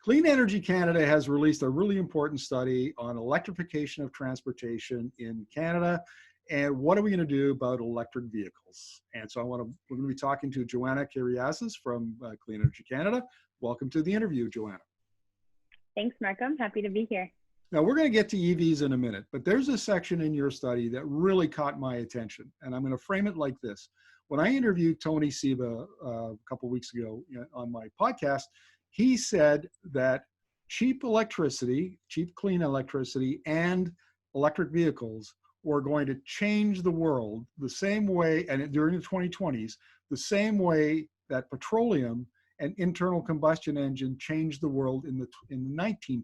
Clean Energy Canada has released a really important study on electrification of transportation in Canada. And what are we going to do about electric vehicles? And so we're going to be talking to Joanna Kyriazis from Clean Energy Canada. Welcome to the interview, Joanna. Thanks, Markham. Happy to be here. Now, we're going to get to EVs in a minute, but there's a section in your study that really caught my attention. And I'm going to frame it like this. When I interviewed Tony Siva a couple of weeks ago on my podcast, he said that cheap electricity, cheap clean electricity, and electric vehicles were going to change the world the same way, and during the 2020s, the same way that petroleum and internal combustion engine changed the world in the 1920s.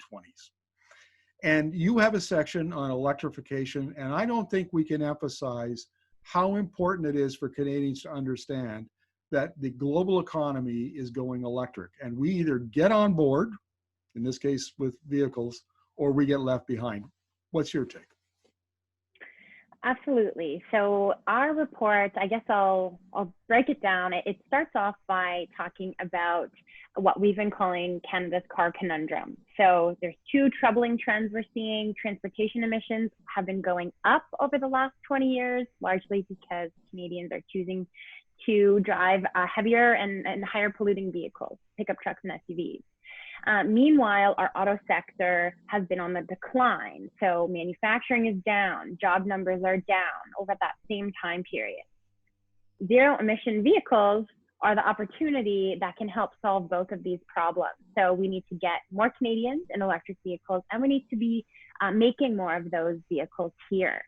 And you have a section on electrification, and I don't think we can emphasize how important it is for Canadians to understand that the global economy is going electric, and we either get on board, in this case with vehicles, or we get left behind. What's your take? Absolutely. So our report, I guess I'll break it down. It starts off by talking about what we've been calling Canada's Car Conundrum. So there's two troubling trends we're seeing. Transportation emissions have been going up over the last 20 years, largely because Canadians are choosing to drive heavier and higher polluting vehicles, pickup trucks and SUVs. Meanwhile, our auto sector has been on the decline. So manufacturing is down, job numbers are down over that same time period. Zero emission vehicles are the opportunity that can help solve both of these problems. So we need to get more Canadians in electric vehicles, and we need to be making more of those vehicles here.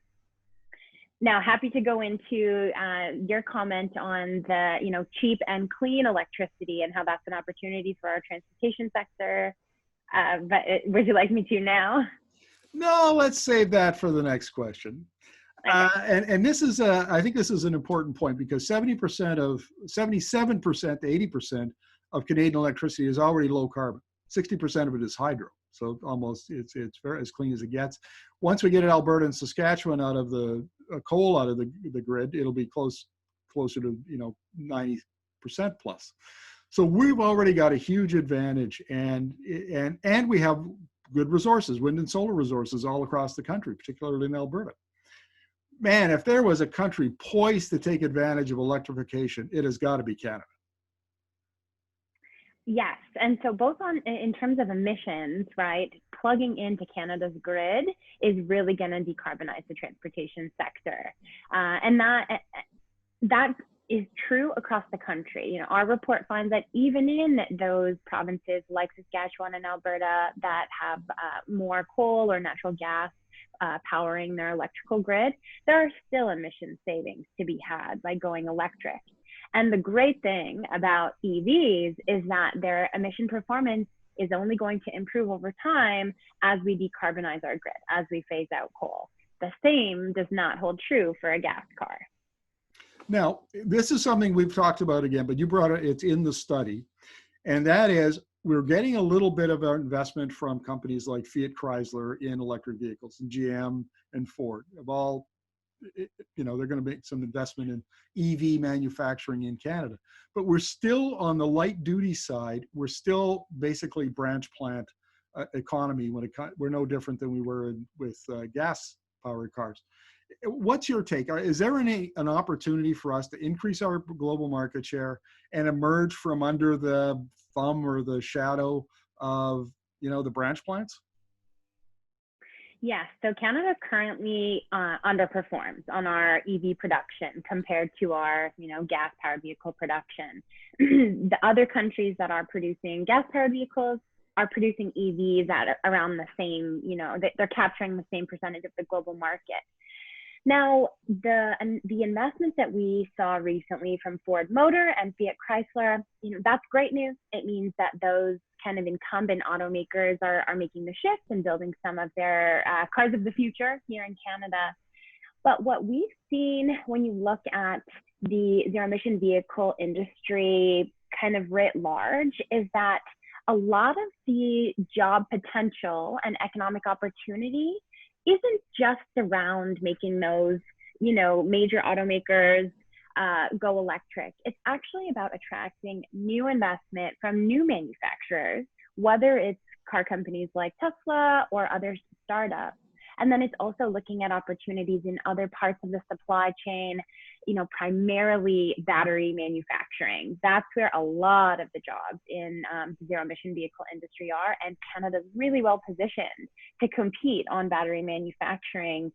Now, happy to go into your comment on the cheap and clean electricity and how that's an opportunity for our transportation sector. But would you like me to now? No, let's save that for the next question. Okay. And this is, I think this is an important point, because 77% to 80% of Canadian electricity is already low carbon. 60% of it is hydro. So almost it's very as clean as it gets. Once we get Alberta and Saskatchewan out of the coal out of the grid, it'll be closer to 90% plus. So we've already got a huge advantage, and we have good resources, wind and solar resources all across the country, particularly in Alberta. Man, if there was a country poised to take advantage of electrification, it has got to be Canada. Yes, and so both in terms of emissions, right, plugging into Canada's grid is really going to decarbonize the transportation sector. And that is true across the country. Our report finds that even in those provinces like Saskatchewan and Alberta that have more coal or natural gas powering their electrical grid, there are still emission savings to be had by going electric. And the great thing about EVs is that their emission performance is only going to improve over time as we decarbonize our grid, as we phase out coal. The same does not hold true for a gas car. Now, this is something we've talked about again, but you brought it's in the study. And that is, we're getting a little bit of our investment from companies like Fiat Chrysler in electric vehicles, and GM and Ford have all, they're going to make some investment in EV manufacturing in Canada. But we're still on the light duty side. We're still basically branch plant economy. We're no different than we were with gas powered cars. What's your take? Is there an opportunity for us to increase our global market share and emerge from under the thumb or the shadow of the branch plants? Yes, so Canada currently underperforms on our EV production compared to our, gas-powered vehicle production. The other countries that are producing gas-powered vehicles are producing EVs at around the same, they're capturing the same percentage of the global market. Now, the investment that we saw recently from Ford Motor and Fiat Chrysler, that's great news. It means that those kind of incumbent automakers are making the shift and building some of their cars of the future here in Canada. But what we've seen when you look at the zero-emission vehicle industry kind of writ large is that a lot of the job potential and economic opportunity isn't just around making those, major automakers go electric. It's actually about attracting new investment from new manufacturers whether it's car companies like Tesla or other startups. And then it's also looking at opportunities in other parts of the supply chain, primarily battery manufacturing. That's where a lot of the jobs in the zero emission vehicle industry are. And Canada's really well positioned to compete on battery manufacturing,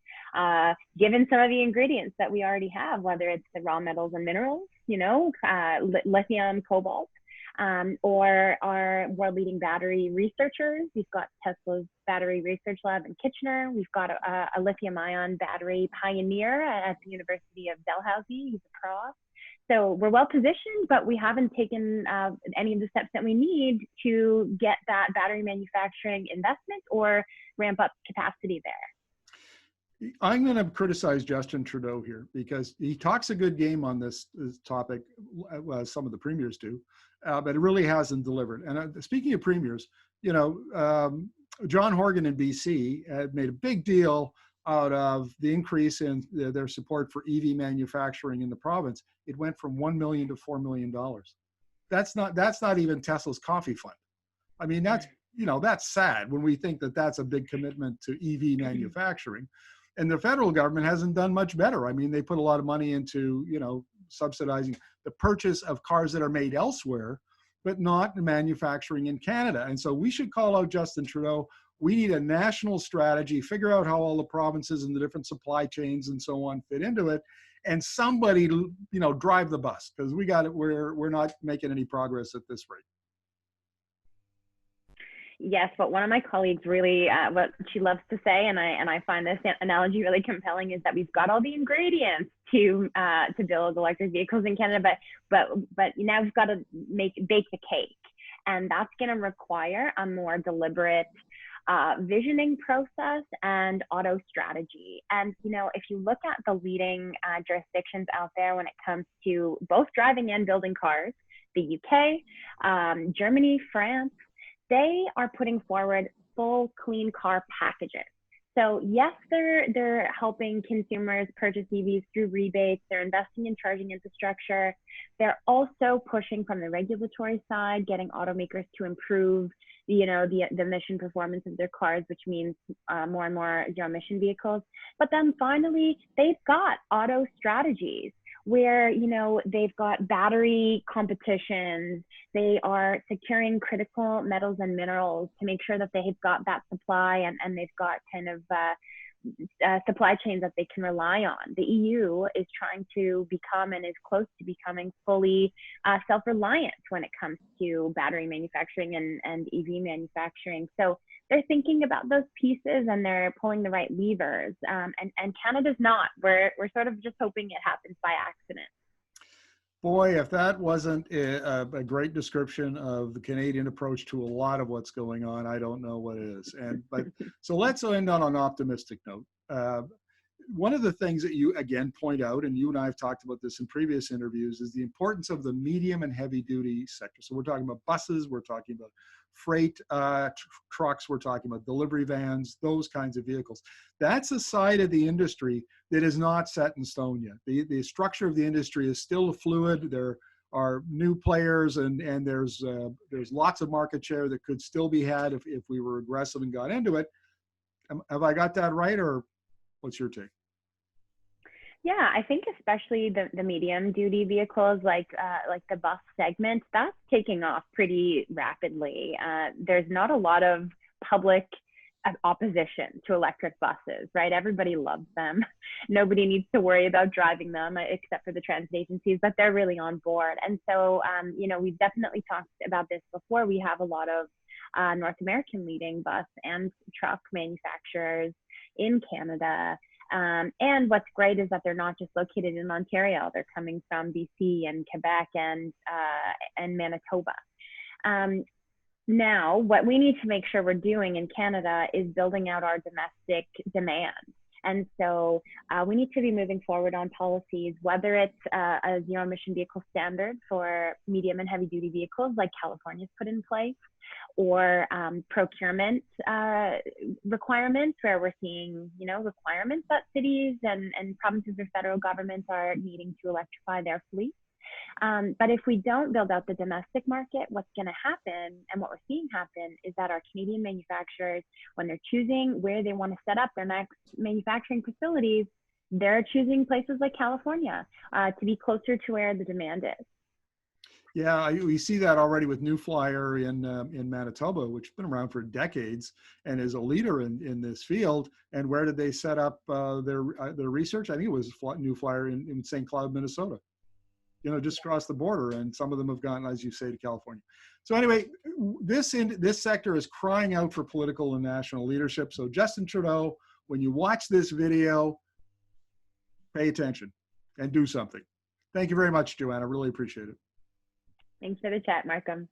given some of the ingredients that we already have, whether it's the raw metals and minerals, lithium, cobalt, or our world-leading battery researchers. We've got Tesla's battery research lab in Kitchener. We've got a lithium-ion battery pioneer at the University of Dalhousie. He's a prof. So we're well positioned, but we haven't taken any of the steps that we need to get that battery manufacturing investment or ramp up capacity there. I'm going to criticize Justin Trudeau here because he talks a good game on this topic, some of the premiers do, but it really hasn't delivered. And speaking of premiers, John Horgan in BC had made a big deal out of the increase in their support for EV manufacturing in the province. It went from $1 million to $4 million. That's not even Tesla's coffee fund. I mean, that's sad when we think that that's a big commitment to EV manufacturing. And the federal government hasn't done much better. I mean, they put a lot of money into, subsidizing the purchase of cars that are made elsewhere, but not manufacturing in Canada. And so we should call out Justin Trudeau. We need a national strategy, figure out how all the provinces and the different supply chains and so on fit into it, and somebody, drive the bus, because we're not making any progress at this rate. Yes, but one of my colleagues really, what she loves to say, and I find this analogy really compelling, is that we've got all the ingredients to build electric vehicles in Canada, but now we've got to bake the cake, and that's going to require a more deliberate visioning process and auto strategy. And if you look at the leading jurisdictions out there when it comes to both driving and building cars, the UK, Germany, France, they are putting forward full clean car packages. So yes, they're helping consumers purchase EVs through rebates. They're investing in charging infrastructure. They're also pushing from the regulatory side, getting automakers to improve the emission performance of their cars, which means more and more zero emission vehicles. But then finally, they've got auto strategies where they've got battery competitions. They are securing critical metals and minerals to make sure that they've got that supply, and they've got kind of supply chains that they can rely on. The EU is trying to become, and is close to becoming, fully self-reliant when it comes to battery manufacturing and EV manufacturing. So they're thinking about those pieces and they're pulling the right levers. And Canada's not. We're sort of just hoping it happens by accident. Boy, if that wasn't a great description of the Canadian approach to a lot of what's going on, I don't know what is. But so let's end on an optimistic note. One of the things that you again point out, and you and I have talked about this in previous interviews, is the importance of the medium and heavy duty sector. So we're talking about buses, we're talking about freight trucks, we're talking about delivery vans, those kinds of vehicles. That's a side of the industry that is not set in stone yet. The structure of the industry is still fluid. There are new players, and there's lots of market share that could still be had if we were aggressive and got into it. Have I got that right, or what's your take? Yeah, I think especially the medium duty vehicles like the bus segment, that's taking off pretty rapidly. There's not a lot of public opposition to electric buses, right? Everybody loves them. Nobody needs to worry about driving them except for the transit agencies, but they're really on board. And so, we've definitely talked about this before. We have a lot of North American leading bus and truck manufacturers in Canada. And what's great is that they're not just located in Ontario. They're coming from BC and Quebec and Manitoba. Now, what we need to make sure we're doing in Canada is building out our domestic demand. And so we need to be moving forward on policies, whether it's a zero emission vehicle standard for medium and heavy duty vehicles like California's put in place, or procurement requirements, where we're seeing, requirements that cities and provinces or federal governments are needing to electrify their fleets. But if we don't build out the domestic market, what's going to happen, and what we're seeing happen, is that our Canadian manufacturers, when they're choosing where they want to set up their next manufacturing facilities, they're choosing places like California to be closer to where the demand is. Yeah, we see that already with New Flyer in Manitoba, which has been around for decades and is a leader in this field. And where did they set up their research? I think it was New Flyer in St. Cloud, Minnesota. Just across the border, and some of them have gone, as you say, to California. So anyway, this sector is crying out for political and national leadership. So Justin Trudeau, when you watch this video, pay attention and do something. Thank you very much, Joanna. Really appreciate it. Thanks for the chat, Markham.